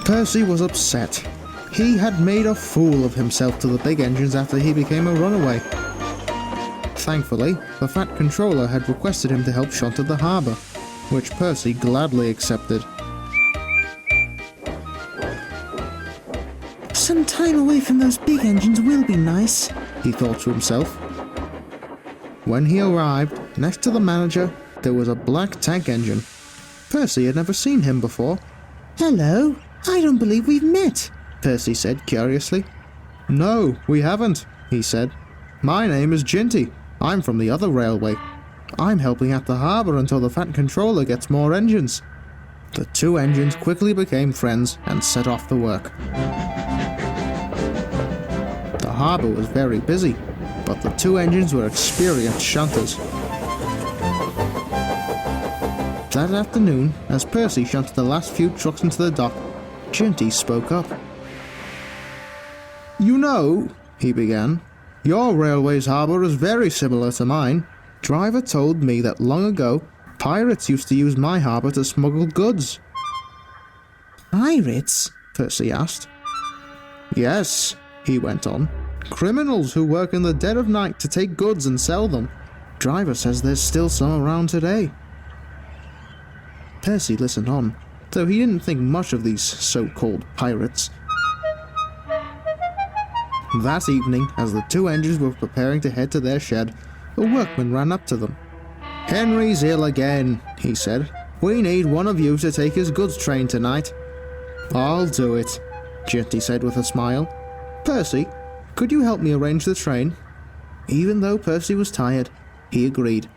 Percy was upset. He had made a fool of himself to the big engines after he became a runaway. Thankfully, the Fat Controller had requested him to help shunt at the harbour, which Percy gladly accepted. Some time away from those big engines will be nice, he thought to himself. When he arrived, next to the manager, there was a black tank engine. Percy had never seen him before. Hello, I don't believe we've met, Percy said curiously. No, we haven't, he said. My name is Jinty. I'm from the other railway. I'm helping at the harbour until the Fat Controller gets more engines. The two engines quickly became friends and set off to work. The harbour was very busy, but the two engines were experienced shunters. That afternoon, as Percy shunted the last few trucks into the dock, Jinty spoke up. You know, he began, your railway's harbour is very similar to mine. Driver told me that long ago, pirates used to use my harbour to smuggle goods. Pirates? Percy asked. Yes, he went on. Criminals who work in the dead of night to take goods and sell them. Driver says there's still some around today. Percy listened on, though he didn't think much of these so-called pirates. That evening, as the two engines were preparing to head to their shed, a workman ran up to them. Henry's ill again, he said. We need one of you to take his goods train tonight. I'll do it, Jinty said with a smile. Percy, could you help me arrange the train? Even though Percy was tired, he agreed.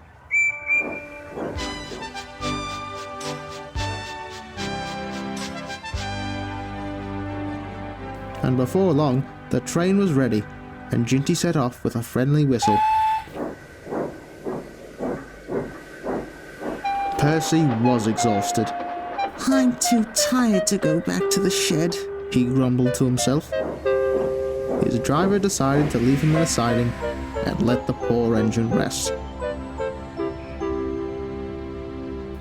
And before long, the train was ready, and Jinty set off with a friendly whistle. Percy was exhausted. I'm too tired to go back to the shed, he grumbled to himself. His driver decided to leave him in a siding and let the poor engine rest.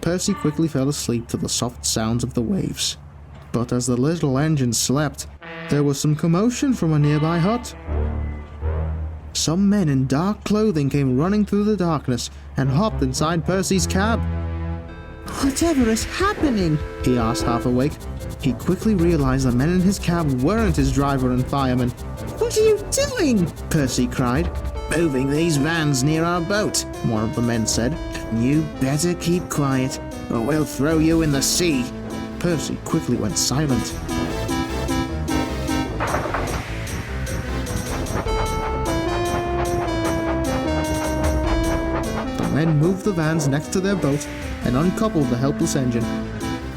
Percy quickly fell asleep to the soft sounds of the waves. But as the little engine slept, there was some commotion from a nearby hut. Some men in dark clothing came running through the darkness and hopped inside Percy's cab. Whatever is happening? He asked, half awake. He quickly realized the men in his cab weren't his driver and fireman. What are you doing? Percy cried. Moving these vans near our boat, one of the men said. You better keep quiet, or we'll throw you in the sea. Percy quickly went silent. The men moved the vans next to their boat and uncoupled the helpless engine.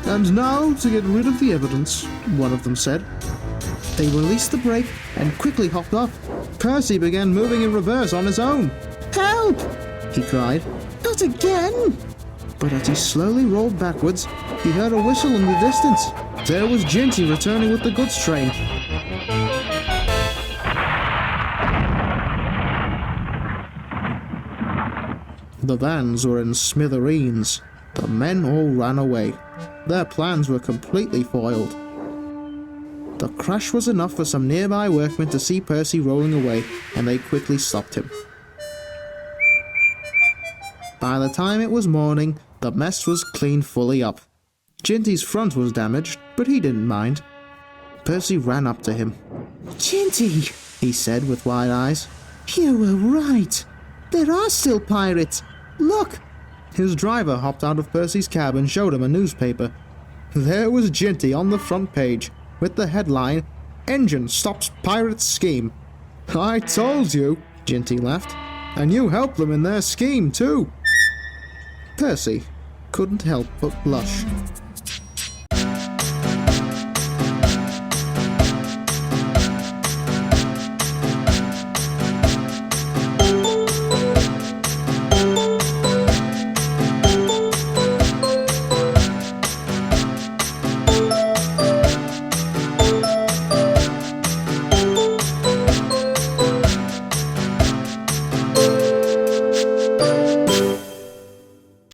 And now to get rid of the evidence, one of them said. They released the brake and quickly hopped off. Percy began moving in reverse on his own. Help! He cried. Not again! But as he slowly rolled backwards, he heard a whistle in the distance. There was Jinty returning with the goods train. The vans were in smithereens. The men all ran away. Their plans were completely foiled. The crash was enough for some nearby workmen to see Percy rolling away, and they quickly stopped him. By the time it was morning, the mess was cleaned fully up. Jinty's front was damaged, but he didn't mind. Percy ran up to him. Jinty, he said with wide eyes. You were right. There are still pirates. Look! His driver hopped out of Percy's cab and showed him a newspaper. There was Jinty on the front page, with the headline, Engine Stops Pirates Scheme. I told you, Jinty laughed. And you helped them in their scheme, too. Percy couldn't help but blush.